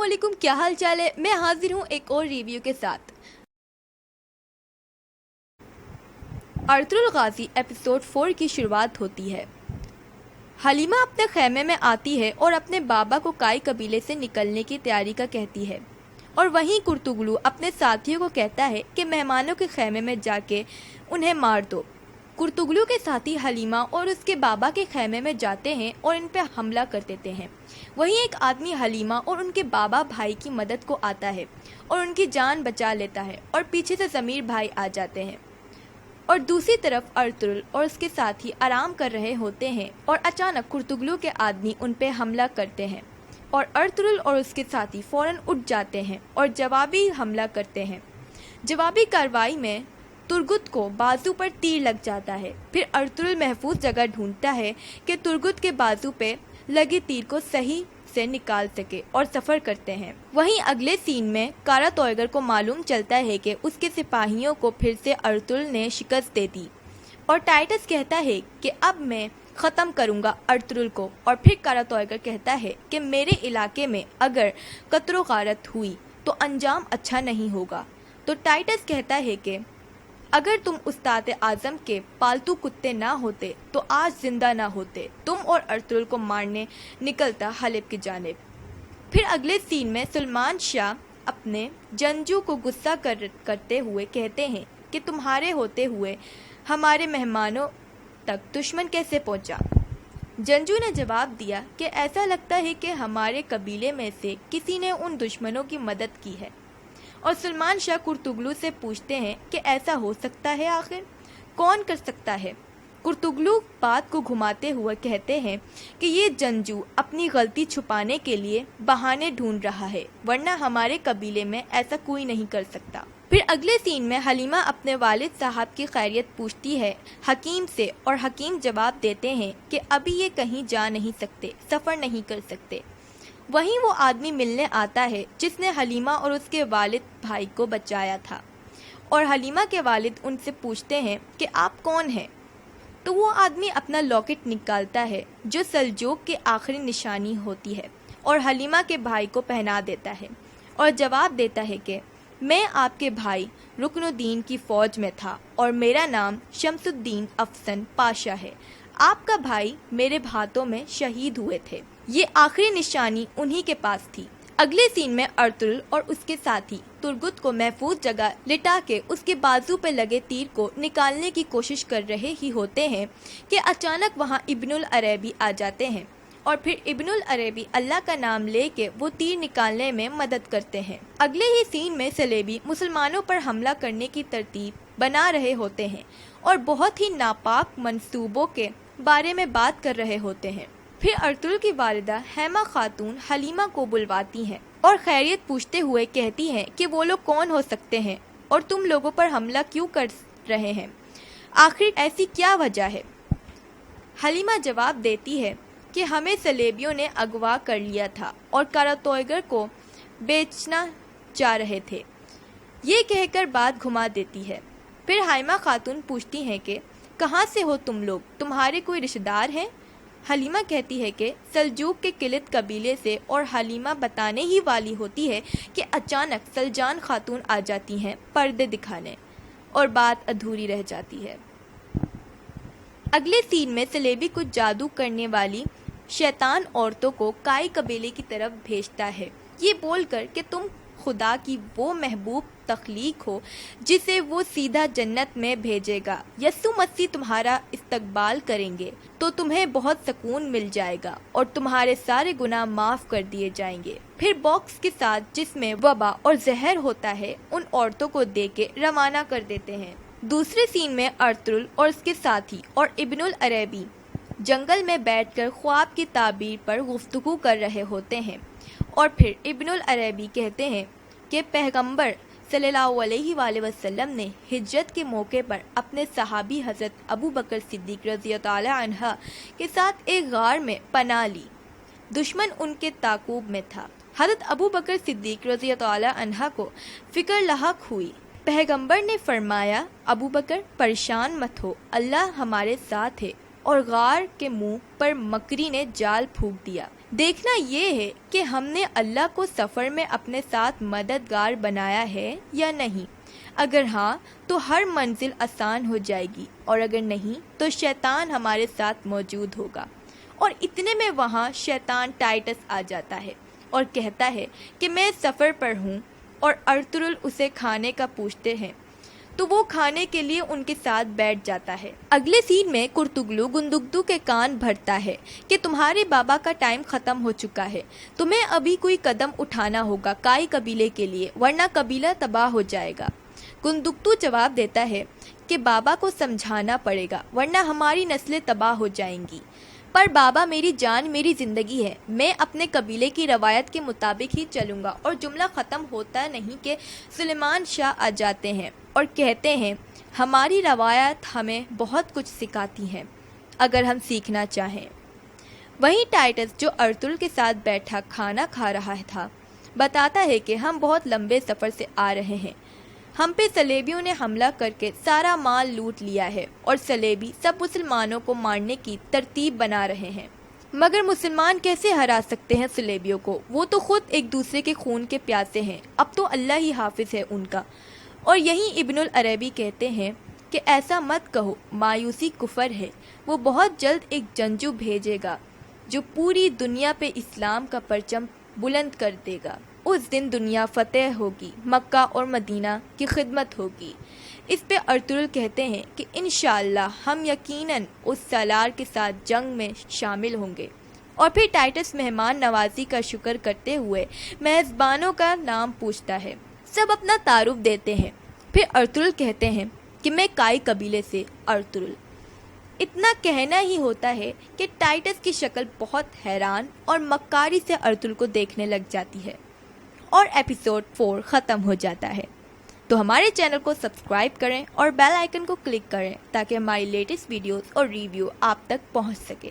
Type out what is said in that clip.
अस्सलामुअलैकुम, क्या हाल चाल है। मैं हाजिर हूँ एक और रिव्यू के साथ। अर्तुगरुल गाजी एपिसोड 4 की शुरुआत होती है। हलीमा अपने खैमे में आती है और अपने बाबा को काई कबीले से निकलने की तैयारी का कहती है, और वहीं कुर्तुगलू अपने साथियों को कहता है कि मेहमानों के खैमे में जाके उन्हें मार दो। कुर्तुगलू के साथी हलीमा और उसके बाबा के खैमे में जाते हैं और इन पर हमला कर देते हैं। वहीं एक आदमी हलीमा और उनके बाबा भाई की मदद को आता है और उनकी जान बचा लेता है, और पीछे से ज़मीर भाई आ जाते हैं। और दूसरी तरफ अर्तुगरुल और उसके साथी आराम कर रहे होते हैं और अचानक कुर्तुगलू के आदमी उन पर हमला करते हैं, और अर्तुगरुल और उसके साथी फौरन उठ जाते हैं और जवाबी हमला करते हैं। जवाबी कार्रवाई में तुर्गुत को बाजू पर तीर लग जाता है। फिर अर्तुगरुल महफूज जगह ढूंढता है कि तुर्गुत के बाजू पे लगे तीर को सही से निकाल सके, और सफर करते हैं। वहीं अगले सीन में कारा तोयगर को मालूम चलता है कि उसके सिपाहियों को फिर से अर्तुगरुल ने शिकस्त दे दी, और टाइटस कहता है कि अब मैं ख़त्म करूंगा अर्तुगरुल को। और फिर कारा तोयगर कहता है कि मेरे इलाके में अगर कत्लो गारत हुई तो अंजाम अच्छा नहीं होगा। तो टाइटस कहता है कि अगर तुम उस्ताद आज़म के पालतू कुत्ते ना होते तो आज जिंदा ना होते, तुम और अर्तुगरुल को मारने निकलता हलेब की जानिब। फिर अगले सीन में सुलेमान शाह अपने जंजू को गुस्सा करते हुए कहते हैं कि तुम्हारे होते हुए हमारे मेहमानों तक दुश्मन कैसे पहुंचा। जंजू ने जवाब दिया कि ऐसा लगता है कि हमारे कबीले में से किसी ने उन दुश्मनों की मदद की है। और सुलेमान शाह कुर्तुगलू से पूछते हैं कि ऐसा हो सकता है, आखिर कौन कर सकता है। कुर्तुगलू बात को घुमाते हुए कहते हैं कि ये जंजू अपनी गलती छुपाने के लिए बहाने ढूंढ रहा है, वरना हमारे कबीले में ऐसा कोई नहीं कर सकता। फिर अगले सीन में हलीमा अपने वालिद साहब की खैरियत पूछती है हकीम से, और हकीम जवाब देते हैं कि अभी ये कहीं जा नहीं सकते, सफ़र नहीं कर सकते। वहीं वो आदमी मिलने आता है जिसने हलीमा और उसके वालिद भाई को बचाया था, और हलीमा के वालिद उनसे पूछते हैं कि आप कौन हैं। तो वो आदमी अपना लॉकेट निकालता है जो सल्जूक की आखिरी निशानी होती है, और हलीमा के भाई को पहना देता है, और जवाब देता है कि मैं आपके भाई रुकनुद्दीन की फ़ौज में था और मेरा नाम शमसुद्दीन अफसन पाशा है। आपका भाई मेरे हाथों में शहीद हुए थे। ये आखिरी निशानी उन्हीं के पास थी। अगले सीन में अर्तुगरुल और उसके साथी तुर्गुत को महफूज जगह लिटा के उसके बाजू पर लगे तीर को निकालने की कोशिश कर रहे ही होते हैं कि अचानक वहां इब्नुल अरबी आ जाते हैं, और फिर इब्नुल अरबी अल्लाह का नाम लेके वो तीर निकालने में मदद करते हैं। अगले ही सीन में सलेबी मुसलमानों पर हमला करने की तरतीब बना रहे होते हैं और बहुत ही नापाक मंसूबों के बारे में बात कर रहे होते हैं। फिर अर्तुगरुल की वालिदा हेमा खातून हलीमा को बुलवाती हैं और खैरियत पूछते हुए कहती हैं कि वो लोग कौन हो सकते हैं और तुम लोगों पर हमला क्यों कर रहे हैं, आखिर ऐसी क्या वजह है। हलीमा जवाब देती है कि हमें सलेबियों ने अगवा कर लिया था और कारा तोयगर को बेचना चाह रहे थे। ये कहकर बात घुमा देती है। फिर हेमा खातून पूछती हैं कि कहाँ से हो तुम लोग, तुम्हारे कोई रिश्तेदार हैं। हलीमा कहती है कि सल्जूक के किलित कबीले से, और हलीमा बताने ही वाली होती है कि अचानक सलजान खातून आ जाती हैं पर्दे दिखाने, और बात अधूरी रह जाती है। अगले सीन में सलेबी कुछ जादू करने वाली शैतान औरतों को काई कबीले की तरफ भेजता है, ये बोलकर कि तुम खुदा की वो महबूब तख्लीक हो जिसे वो सीधा जन्नत में भेजेगा। यस्सु मसीह तुम्हारा इस्तकबाल करेंगे तो तुम्हें बहुत सुकून मिल जाएगा और तुम्हारे सारे गुनाह माफ कर दिए जाएंगे। फिर बॉक्स के साथ जिसमें वबा और जहर होता है उन औरतों को देके रवाना कर देते हैं। दूसरे सीन में अर्तुगरुल और उसके साथी और इब्नुल अरबी जंगल में बैठकर ख्वाब की ताबीर पर गुफ्तगू कर रहे होते हैं, और फिर इब्नुल अरबी कहते हैं कि पैगंबर सल्लल्लाहु अलैहि वसल्लम ने हिजरत के मौके पर अपने सहाबी हज़रत अबू बकर सिद्दीक़ रज़ियल्लाहु अन्हु के साथ एक गार में पनाह ली। दुश्मन उनके ताक़ूब में था। हज़रत अबू बकर सिद्दीक़ रज़ियल्लाहु अन्हु को फ़िक्र लाहक हुई। पैगंबर ने फरमाया, अबू बकर परेशान मत हो, अल्लाह हमारे साथ है। और गार के मुंह पर मकरी ने जाल फूंक दिया। دیکھنا یہ ہے کہ ہم نے اللہ کو سفر میں اپنے ساتھ مددگار بنایا ہے یا نہیں۔ اگر ہاں تو ہر منزل آسان ہو جائے گی، اور اگر نہیں تو شیطان ہمارے ساتھ موجود ہوگا۔ اور اتنے میں وہاں شیطان ٹائٹس آ جاتا ہے اور کہتا ہے کہ میں سفر پر ہوں، اور ارطغرل اسے کھانے کا پوچھتے ہیں تو وہ کھانے کے لیے ان کے ساتھ بیٹھ جاتا ہے۔ اگلے سین میں کرتگلو گندگدو کے کان بھرتا ہے کہ تمہارے بابا کا ٹائم ختم ہو چکا ہے، تمہیں ابھی کوئی قدم اٹھانا ہوگا کائی قبیلے کے لیے، ورنہ قبیلہ تباہ ہو جائے گا۔ گندگدو جواب دیتا ہے کہ بابا کو سمجھانا پڑے گا ورنہ ہماری نسلیں تباہ ہو جائیں گی۔ پر بابا میری جان میری زندگی ہے، میں اپنے قبیلے کی روایت کے مطابق ہی چلوں گا۔ اور جملہ ختم ہوتا نہیں کہ سلیمان شاہ آ جاتے ہیں اور کہتے ہیں ہماری روایت ہمیں بہت کچھ سکھاتی ہیں اگر ہم سیکھنا چاہیں۔ وہیں ٹائٹس جو ارطغرل کے ساتھ بیٹھا کھانا کھا رہا تھا بتاتا ہے کہ ہم بہت لمبے سفر سے آ رہے ہیں، ہم پہ صلیبیوں نے حملہ کر کے سارا مال لوٹ لیا ہے، اور صلیبی سب مسلمانوں کو مارنے کی ترتیب بنا رہے ہیں۔ مگر مسلمان کیسے ہرا سکتے ہیں صلیبیوں کو؟ وہ تو خود ایک دوسرے کے خون کے پیاسے ہیں، اب تو اللہ ہی حافظ ہے ان کا۔ اور یہیں ابن العربی کہتے ہیں کہ ایسا مت کہو، مایوسی کفر ہے، وہ بہت جلد ایک جنگجو بھیجے گا جو پوری دنیا پہ اسلام کا پرچم بلند کر دے گا۔ اس دن دنیا فتح ہوگی، مکہ اور مدینہ کی خدمت ہوگی۔ اس پہ ارطغرل کہتے ہیں کہ انشاءاللہ ہم یقیناً اس سالار کے ساتھ جنگ میں شامل ہوں گے۔ اور پھر ٹائٹس مہمان نوازی کا شکر کرتے ہوئے میزبانوں کا نام پوچھتا ہے، سب اپنا تعارف دیتے ہیں۔ پھر ارطغرل کہتے ہیں کہ میں کائی قبیلے سے ارطغرل۔ اتنا کہنا ہی ہوتا ہے کہ ٹائٹس کی شکل بہت حیران اور مکاری سے ارطغرل کو دیکھنے لگ جاتی ہے، اور ایپیسوڈ 4 ختم ہو جاتا ہے۔ تو ہمارے چینل کو سبسکرائب کریں اور بیل آئیکن کو کلک کریں تاکہ ہماری لیٹسٹ ویڈیوز اور ریویو آپ تک پہنچ سکے۔